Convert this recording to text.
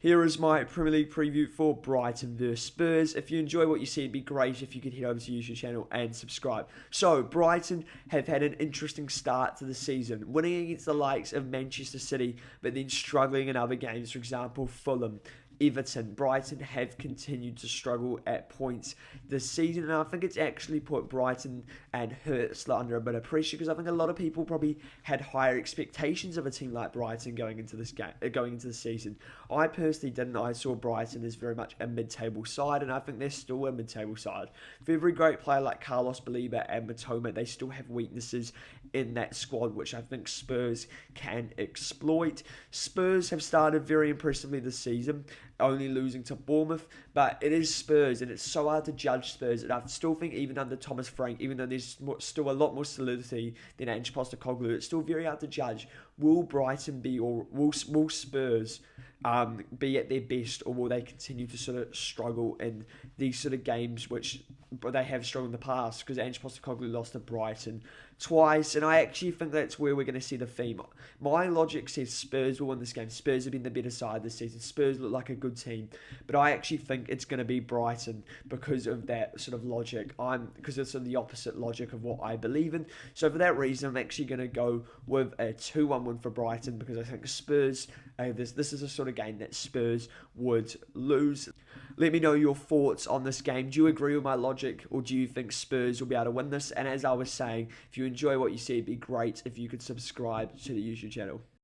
Here is my Premier League preview for Brighton vs Spurs. If you enjoy what you see, it'd be great if you could head over to the YouTube channel and subscribe. So, Brighton have had an interesting start to the season, winning against the likes of Manchester City, but then struggling in other games, for example, Fulham. Everton, Brighton have continued to struggle at points this season, and I think it's actually put Brighton and Hurts under a bit of pressure because I think a lot of people probably had higher expectations of a team like Brighton going into this game, going into the season. I personally didn't. I saw Brighton as very much a mid-table side, and I think they're still a mid-table side. For every great player like Carlos Baleba and Matoma, they still have weaknesses in that squad, which I think Spurs can exploit. Spurs have started very impressively this season, only losing to Bournemouth, but it is Spurs, and it's so hard to judge Spurs, and I still think even under Thomas Frank, even though there's still a lot more solidity than Ange Postecoglou, it's still very hard to judge. Will Brighton be, or will Spurs be at their best, or will they continue to sort of struggle in these sort of games which they have struggled in the past, because Ange Postecoglou lost to Brighton twice, and I actually think that's where we're going to see the theme. My logic says Spurs will win this game. Spurs have been the better side this season. Spurs look like a good team, but I actually think it's going to be Brighton because of that sort of logic. Because it's sort of the opposite logic of what I believe in. So for that reason, I'm actually going to go with a 2-1 win for Brighton, because I think Spurs, this is a sort of game that Spurs would lose. Let me know your thoughts on this game. Do you agree with my logic, or do you think Spurs will be able to win this? And as I was saying, if you enjoy what you see, it'd be great if you could subscribe to the YouTube channel.